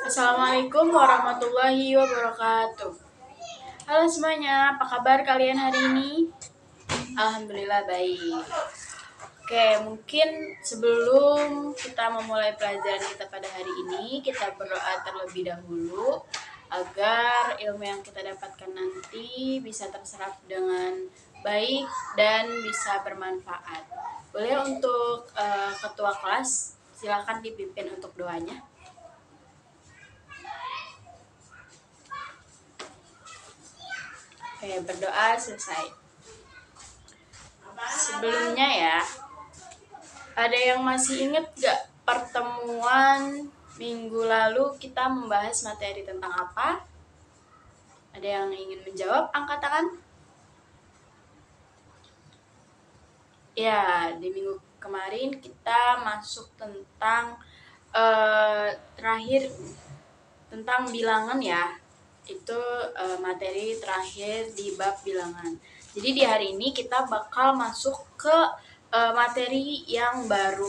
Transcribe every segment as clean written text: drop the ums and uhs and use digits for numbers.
Assalamualaikum warahmatullahi wabarakatuh. Halo semuanya, apa kabar kalian hari ini? Alhamdulillah baik. Oke, mungkin sebelum kita memulai pelajaran kita pada hari ini, kita berdoa terlebih dahulu agar ilmu yang kita dapatkan nanti bisa terserap dengan baik dan bisa bermanfaat. Boleh untuk ketua kelas, silakan dipimpin untuk doanya. Oke, berdoa selesai. Sebelumnya ya, ada yang masih inget gak pertemuan minggu lalu kita membahas materi tentang apa? Ada yang ingin menjawab? Angkat tangan. Ya, di minggu kemarin kita masuk tentang terakhir tentang bilangan ya. Itu materi terakhir di bab bilangan. Jadi di hari ini kita bakal masuk ke materi yang baru.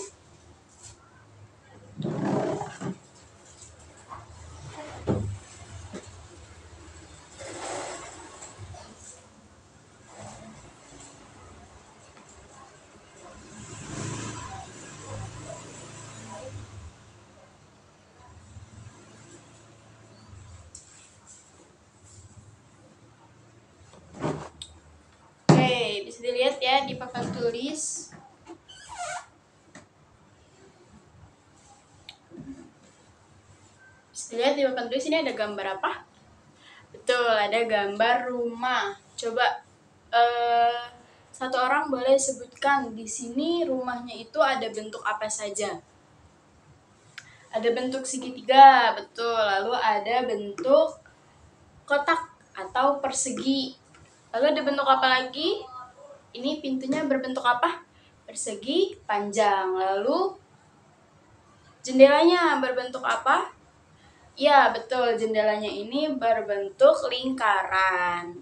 Oke, bisa dilihat ya di papan tulis. Bisa dilihat di papan tulis ini ada gambar apa? Betul, ada gambar rumah. Coba satu orang boleh sebutkan di sini rumahnya itu ada bentuk apa saja? Ada bentuk segitiga, betul. Lalu ada bentuk kotak atau persegi. Lalu ada bentuk apa lagi? Ini pintunya berbentuk apa? Persegi panjang. Lalu jendelanya berbentuk apa? Ya, betul. Jendelanya ini berbentuk lingkaran.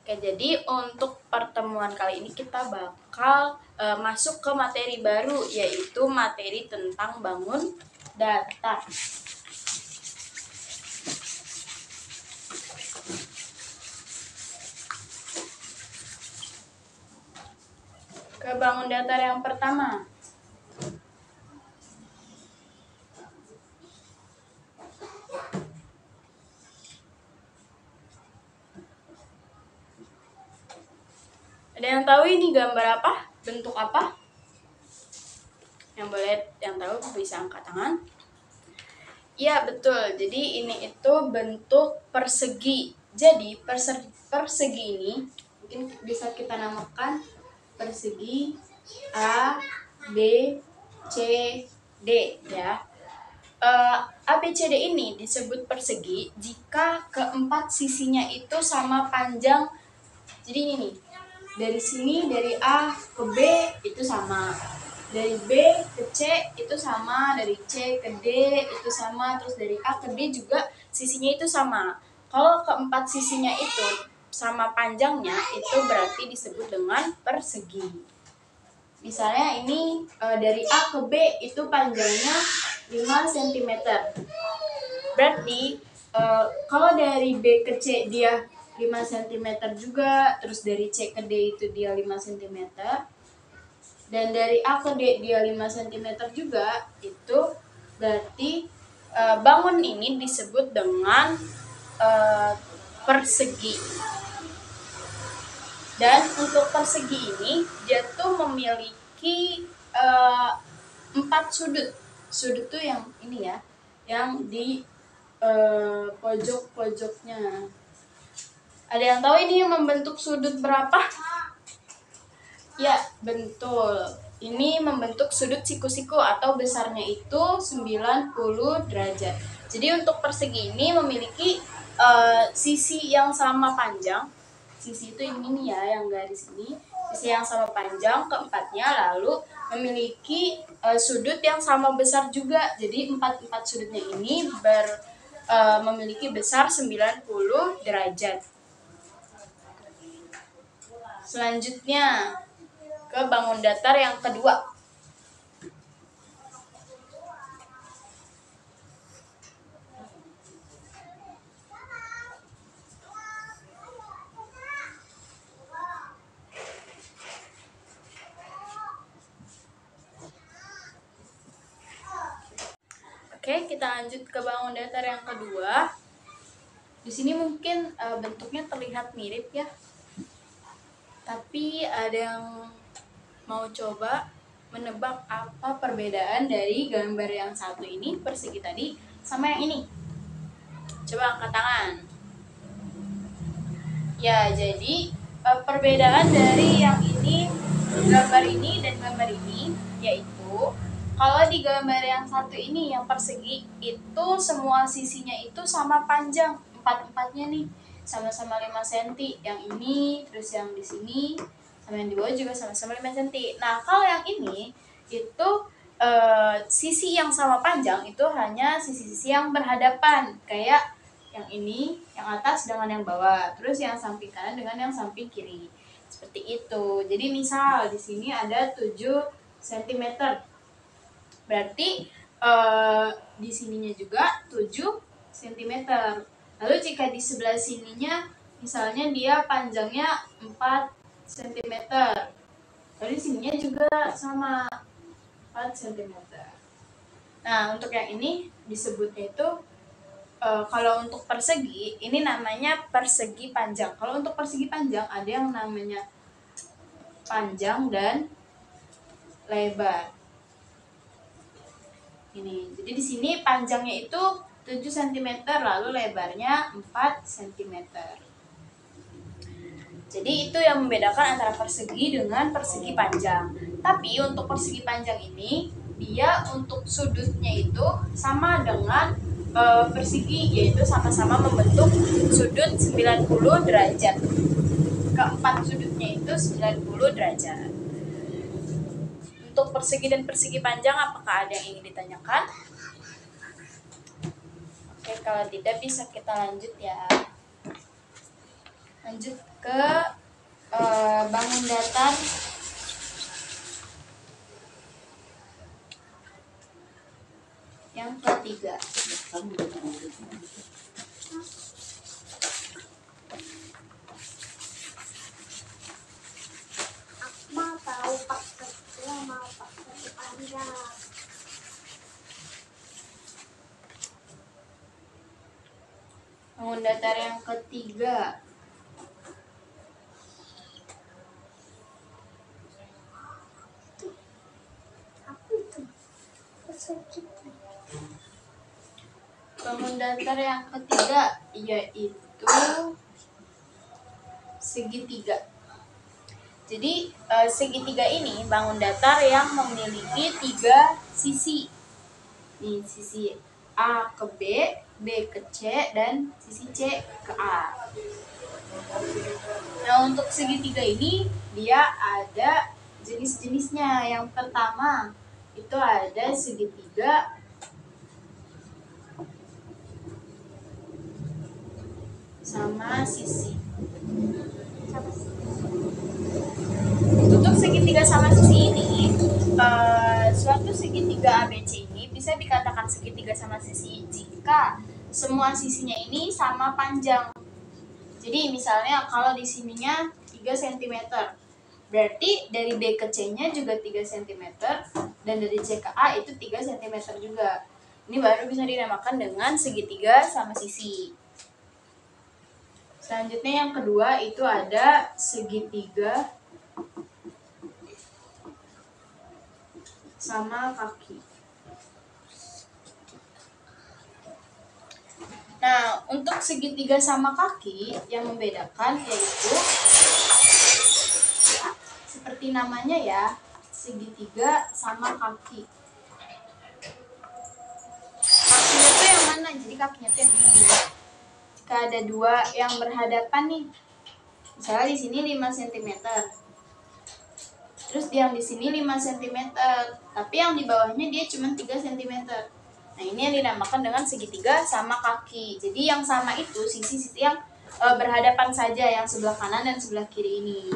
Oke, jadi untuk pertemuan kali ini kita bakal masuk ke materi baru, yaitu materi tentang bangun datar. Ke bangun datar yang pertama. Ada yang tahu ini gambar apa? Bentuk apa? Yang tahu bisa angkat tangan. Ya, betul. Jadi ini itu bentuk persegi. Jadi persegi ini mungkin bisa kita namakan persegi A, B, C, D ya. A, B, C, D ini disebut persegi jika keempat sisinya itu sama panjang. Jadi ini nih, dari sini dari A ke B itu sama, dari B ke C itu sama, dari C ke D itu sama, terus dari A ke D juga sisinya itu sama. Kalau keempat sisinya itu sama panjangnya, itu berarti disebut dengan persegi. Misalnya ini dari A ke B itu panjangnya 5 cm. Berarti kalau dari B ke C dia 5 cm juga, terus dari C ke D itu dia 5 cm, dan dari A ke D dia 5 cm juga, itu berarti bangun ini disebut dengan persegi. Dan untuk persegi ini dia tuh memiliki 4 sudut. Sudut tuh yang ini ya, yang di pojok-pojoknya. Ada yang tahu ini membentuk sudut berapa? Ya, betul. Ini membentuk sudut siku-siku atau besarnya itu 90 derajat. Jadi untuk persegi ini memiliki sisi yang sama panjang. Sisi itu ini nih ya, yang garis ini. Sisi yang sama panjang keempatnya, lalu memiliki sudut yang sama besar juga. Jadi empat sudutnya ini memiliki besar 90 derajat. Selanjutnya ke bangun datar yang kedua. Oke, kita lanjut ke bangun datar yang kedua. Di sini mungkin bentuknya terlihat mirip ya. Tapi ada yang mau coba menebak apa perbedaan dari gambar yang satu ini persegi tadi sama yang ini. Coba angkat tangan. Ya, jadi perbedaan dari yang ini, gambar ini dan gambar ini yaitu kalau di gambar yang satu ini yang persegi itu semua sisinya itu sama panjang, empat-empatnya nih sama-sama 5 cm. Yang ini, terus yang di sini sama yang di bawah juga sama-sama 5 cm. Nah, kalau yang ini itu sisi yang sama panjang itu hanya sisi-sisi yang berhadapan, kayak yang ini, yang atas dengan yang bawah, terus yang samping kanan dengan yang samping kiri. Seperti itu. Jadi misal di sini ada 7 cm. Berarti di sininya juga 7 cm. Lalu jika di sebelah sininya misalnya dia panjangnya 4 cm. Lalu di sininya juga sama 4 cm. Nah, untuk yang ini disebutnya itu kalau untuk persegi ini namanya persegi panjang. Kalau untuk persegi panjang ada yang namanya panjang dan lebar. Ini. Jadi di sini panjangnya itu 7 cm lalu lebarnya 4 cm. Jadi itu yang membedakan antara persegi dengan persegi panjang. Tapi untuk persegi panjang ini dia untuk sudutnya itu sama dengan persegi, yaitu sama-sama membentuk sudut 90 derajat. Keempat sudutnya itu 90 derajat. Untuk persegi dan persegi panjang apakah ada yang ingin ditanyakan? Oke, kalau tidak bisa kita lanjut ya. Lanjut ke bangun datar yang ketiga. Mau tahu persegi mau persegi panjang. Bangun datar yang ketiga. Apa itu? Persegi. Bangun datar yang ketiga yaitu segitiga. Jadi segitiga ini bangun datar yang memiliki 3 sisi. Nih, sisi A ke B, B ke C, dan sisi C ke A. Nah, untuk segitiga ini dia ada jenis-jenisnya. Yang pertama itu ada segitiga sama sisi. Untuk segitiga sama sisi ini, suatu segitiga ABC ini bisa dikatakan segitiga sama sisi jika semua sisinya ini sama panjang. Jadi misalnya kalau di sininya 3 cm, berarti dari B ke C-nya juga 3 cm, dan dari C ke A itu 3 cm juga. Ini baru bisa dinamakan dengan segitiga sama sisi. Selanjutnya yang kedua itu ada segitiga sama kaki. Nah, untuk segitiga sama kaki yang membedakan yaitu seperti namanya ya, segitiga sama kaki. Kakinya tuh yang mana? Jadi kakinya tuh yang ini. Jika ada 2 yang berhadapan nih, misalnya di sini 5 cm, terus yang di sini 5 cm, tapi yang di bawahnya dia cuma 3 cm. Nah, ini yang dinamakan dengan segitiga sama kaki. Jadi yang sama itu sisi-sisi yang berhadapan saja, yang sebelah kanan dan sebelah kiri ini.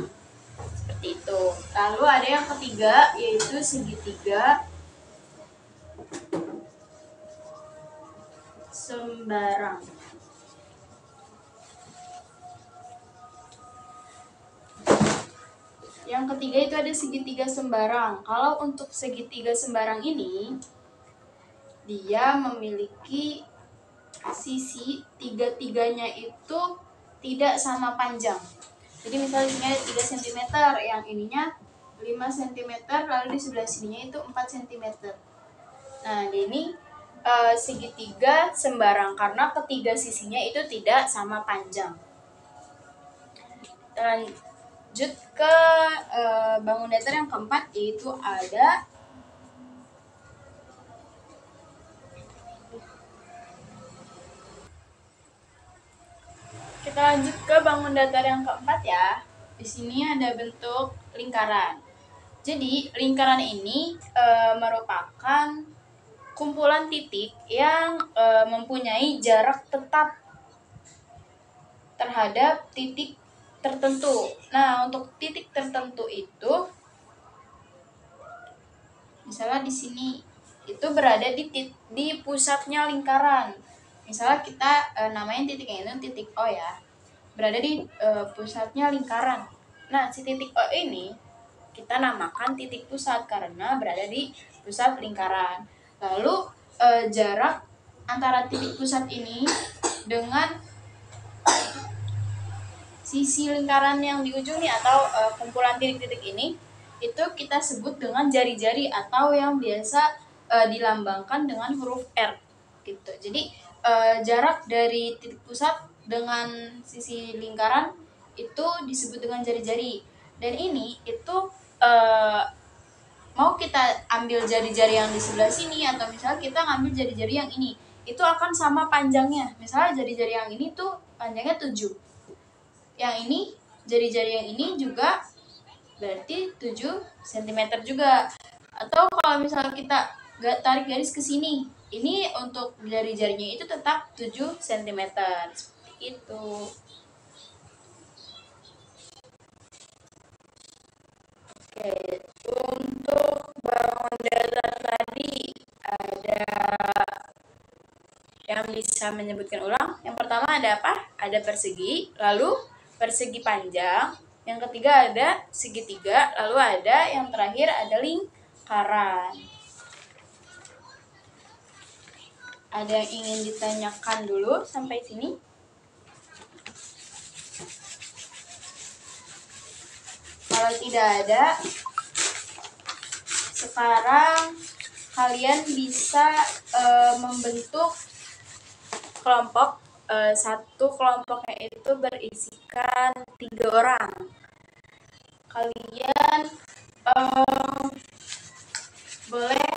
Seperti itu. Lalu ada yang ketiga yaitu segitiga sembarang. Yang ketiga itu ada segitiga sembarang. Kalau untuk segitiga sembarang ini dia memiliki sisi tiga-tiganya itu tidak sama panjang. Jadi misalnya ini ada 3 cm, yang ininya 5 cm, lalu di sebelah sininya itu 4 cm. Nah, ini segitiga sembarang karena ketiga sisinya itu tidak sama panjang. Lanjut ke bangun datar yang keempat, yaitu ada kita lanjut ke bangun datar yang keempat ya. Di sini ada bentuk lingkaran. Jadi lingkaran ini merupakan kumpulan titik yang mempunyai jarak tetap terhadap titik tertentu. Nah, untuk titik tertentu itu, misalnya di sini itu berada di pusatnya lingkaran. Misalnya kita namain titiknya itu titik O ya, berada di pusatnya lingkaran. Nah, si titik O ini kita namakan titik pusat karena berada di pusat lingkaran. Lalu jarak antara titik pusat ini dengan sisi lingkaran yang di ujung nih, atau kumpulan titik-titik ini, itu kita sebut dengan jari-jari atau yang biasa dilambangkan dengan huruf R gitu. Jadi jarak dari titik pusat dengan sisi lingkaran itu disebut dengan jari-jari. Dan ini itu mau kita ambil jari-jari yang di sebelah sini atau misalnya kita ngambil jari-jari yang ini, itu akan sama panjangnya. Misalnya jari-jari yang ini tuh panjangnya 7. Yang ini, jari-jari yang ini juga berarti 7 cm juga. Atau kalau misalnya kita tarik garis ke sini, ini untuk jari-jarinya itu tetap 7 cm. Seperti itu. Oke, untuk bangun datar tadi ada yang bisa menyebutkan ulang. Yang pertama ada apa? Ada persegi, lalu persegi panjang, yang ketiga ada segitiga, lalu ada yang terakhir ada lingkaran. Ada yang ingin ditanyakan dulu sampai sini? Kalau tidak ada, sekarang kalian bisa membentuk kelompok. Satu kelompoknya itu berisikan 3 orang. Kalian boleh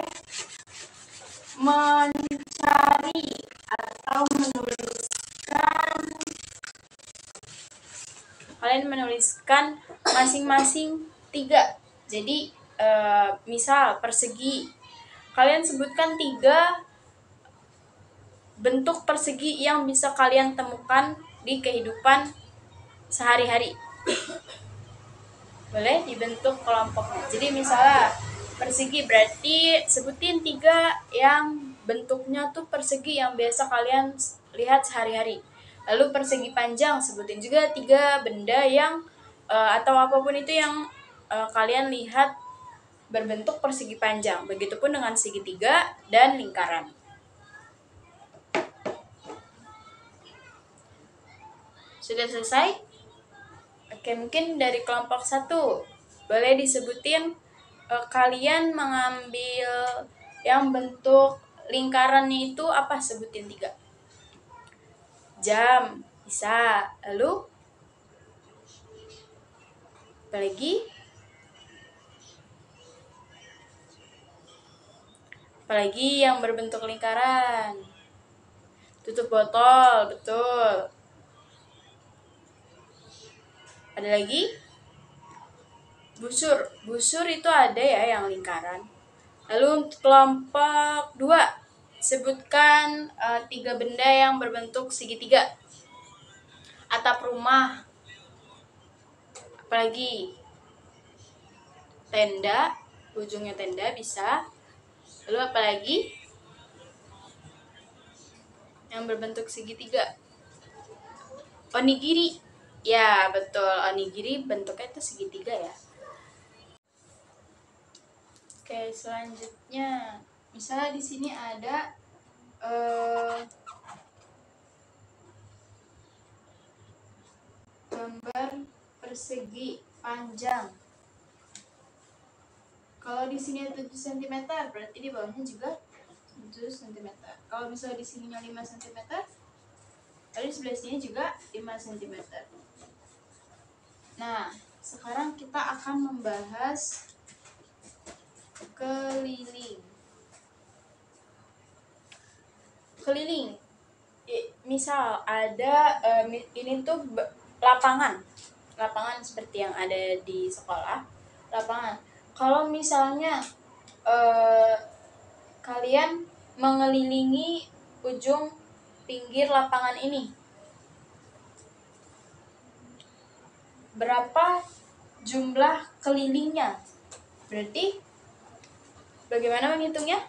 mencari atau menuliskan masing-masing 3. Jadi misal persegi, kalian sebutkan 3 bentuk persegi yang bisa kalian temukan di kehidupan sehari-hari. Boleh dibentuk kelompoknya. Jadi misalnya persegi berarti sebutin 3 yang bentuknya tuh persegi yang biasa kalian lihat sehari-hari. Lalu persegi panjang, sebutin juga 3 benda yang atau apapun itu yang kalian lihat berbentuk persegi panjang. Begitupun dengan segitiga dan lingkaran. Sudah selesai? Oke, mungkin dari kelompok 1 boleh disebutin kalian mengambil yang bentuk lingkarannya itu apa? Sebutin 3. Jam, bisa. Lalu apa lagi? Apalagi yang berbentuk lingkaran? Tutup botol, betul. Ada lagi? Busur. Busur itu ada ya yang lingkaran. Lalu untuk kelompok 2, sebutkan 3 benda yang berbentuk segitiga. Atap rumah. Apalagi? Tenda, ujungnya tenda bisa. Lalu apalagi? Yang berbentuk segitiga. Onigiri. Ya, betul. Onigiri bentuknya itu segitiga ya. Oke, selanjutnya misalnya di sini ada persegi panjang. Kalau di sini 7 cm, berarti di bawahnya juga 7 cm. Kalau misalnya di sininya 5 cm, lalu di sebelah sini juga 5 cm. Nah, sekarang kita akan membahas keliling. Keliling. Misal ada ini tuh lapangan seperti yang ada di sekolah, lapangan. Kalau misalnya kalian mengelilingi ujung pinggir lapangan ini, berapa jumlah kelilingnya? Berarti bagaimana menghitungnya?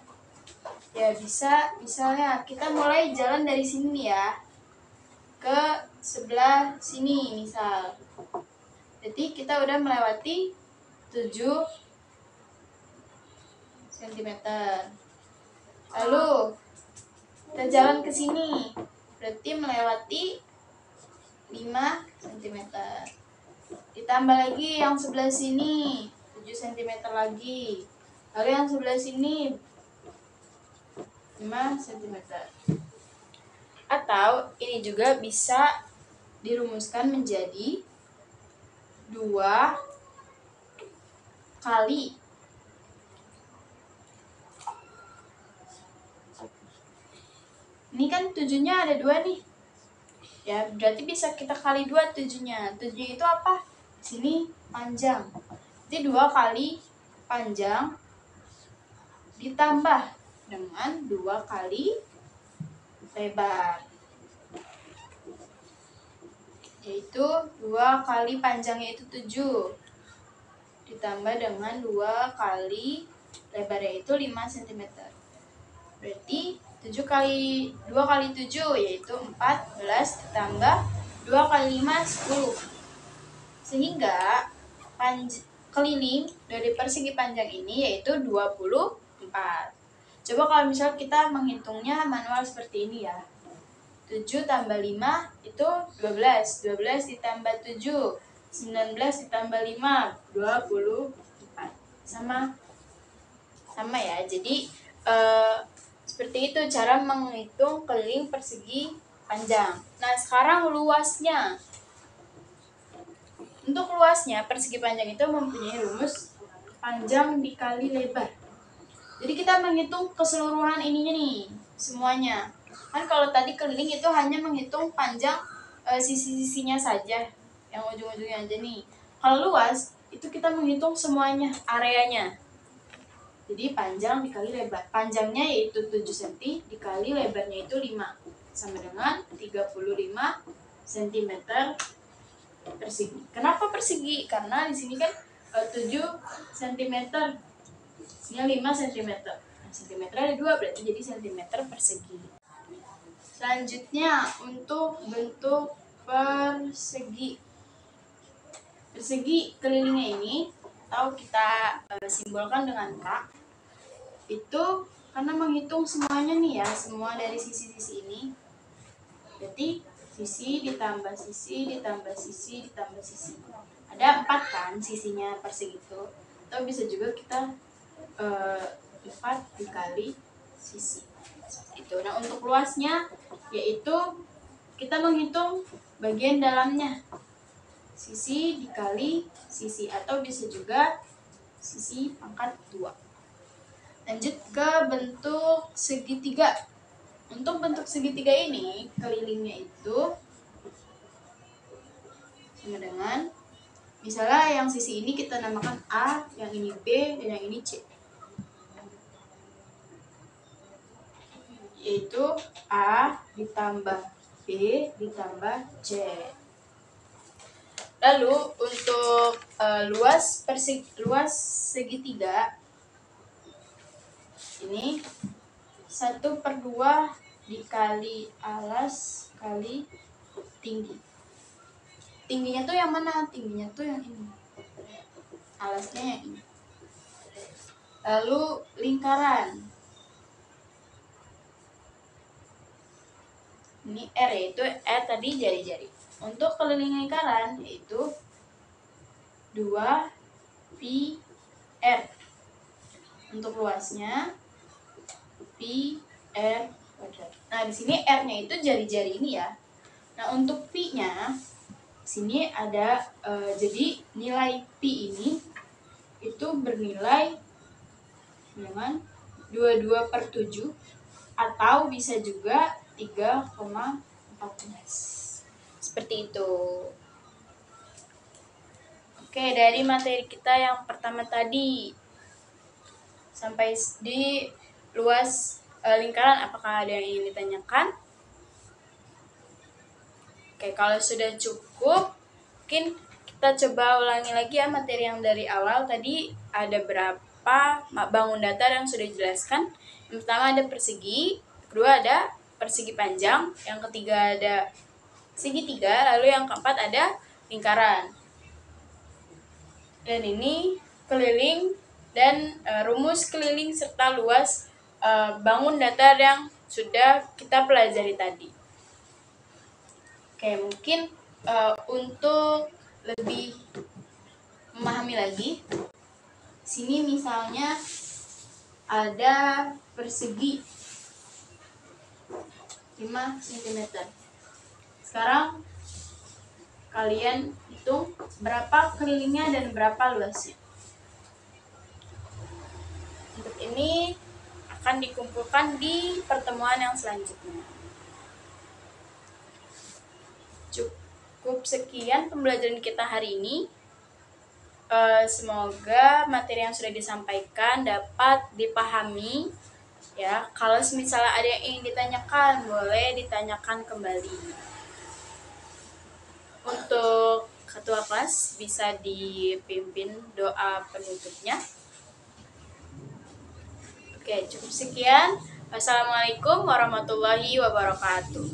Ya bisa, misalnya kita mulai jalan dari sini nih ya, ke sebelah sini misal. Jadi kita udah melewati 7 cm. Lalu kita jalan ke sini, berarti melewati 5 cm. Ditambah lagi yang sebelah sini 7 cm lagi. Lalu yang sebelah sini 5 cm. Atau ini juga bisa dirumuskan menjadi 2 kali ini kan 7-nya ada 2 nih. Ya, berarti bisa kita kali 2 7-nya. 7 itu apa? Sini panjang. Jadi 2 kali panjang ditambah dengan 2 kali lebar. Yaitu 2 kali panjangnya itu 7 ditambah dengan 2 kali lebarnya itu 5 cm. Berarti 7 kali 2 kali 7 yaitu 14 ditambah 2 kali 5 10. Sehingga keliling dari persegi panjang ini yaitu 24. Coba kalau misal kita menghitungnya manual seperti ini ya. 7 tambah 5 itu 12. 12 ditambah 7, 19 ditambah 5, 24. Sama ya. Jadi seperti itu cara menghitung keliling persegi panjang. Nah, sekarang luasnya. Untuk luasnya, persegi panjang itu mempunyai rumus panjang dikali lebar. Jadi kita menghitung keseluruhan ininya nih, semuanya. Kan kalau tadi keliling itu hanya menghitung panjang sisi-sisinya saja, yang ujung-ujungnya aja nih. Kalau luas, itu kita menghitung semuanya, areanya. Jadi panjang dikali lebar. Panjangnya yaitu 7 cm dikali lebarnya itu 5. Sama dengan 35 cm persegi. Kenapa persegi? Karena di sini kan 7 cm. Sini 5 cm. Nah, cm ada 2 berarti jadi cm persegi. Selanjutnya untuk bentuk persegi. Persegi kelilingnya ini atau kita simbolkan dengan K. Itu karena menghitung semuanya nih ya, semua dari sisi-sisi ini. Berarti sisi ditambah sisi ditambah sisi ditambah sisi. Ada 4 kan sisinya persegi itu. Atau bisa juga kita 4 dikali sisi. Itu. Nah, untuk luasnya yaitu kita menghitung bagian dalamnya. Sisi dikali sisi atau bisa juga sisi pangkat 2. Lanjut ke bentuk segitiga. Untuk bentuk segitiga ini, kelilingnya itu sama dengan, misalnya yang sisi ini kita namakan A, yang ini B, dan yang ini C. Yaitu A ditambah B ditambah C. Lalu untuk luas segitiga ini 1/2 dikali alas kali tinggi. Tingginya tuh yang mana? Tingginya tuh yang ini. Alasnya yang ini. Lalu lingkaran. Ini R yaitu tadi jari-jari. Untuk keliling lingkaran yaitu 2 pi R. Untuk luasnya pi R kuadrat. Nah, di sini R-nya itu jari-jari ini ya. Nah, untuk pi-nya sini ada jadi nilai pi ini itu bernilai dengan 22/7 atau bisa juga 3,14. Seperti itu. Oke, dari materi kita yang pertama tadi sampai di luas lingkaran, apakah ada yang ingin ditanyakan? Oke, kalau sudah cukup, mungkin kita coba ulangi lagi ya materi yang dari awal. Tadi ada berapa bangun datar yang sudah dijelaskan. Yang pertama ada persegi, kedua ada persegi panjang, yang ketiga ada segitiga, lalu yang keempat ada lingkaran. Dan ini keliling dan rumus keliling serta luas bangun datar yang sudah kita pelajari tadi. Oke, mungkin untuk lebih memahami lagi, sini misalnya ada persegi 5 cm. Sekarang kalian hitung berapa kelilingnya dan berapa luasnya. Untuk ini akan dikumpulkan di pertemuan yang selanjutnya. Cukup sekian pembelajaran kita hari ini. Semoga materi yang sudah disampaikan dapat dipahami. Ya, kalau misalnya ada yang ingin ditanyakan, boleh ditanyakan kembali. Untuk ketua kelas bisa dipimpin doa penutupnya. Oke, cukup sekian. Wassalamualaikum warahmatullahi wabarakatuh.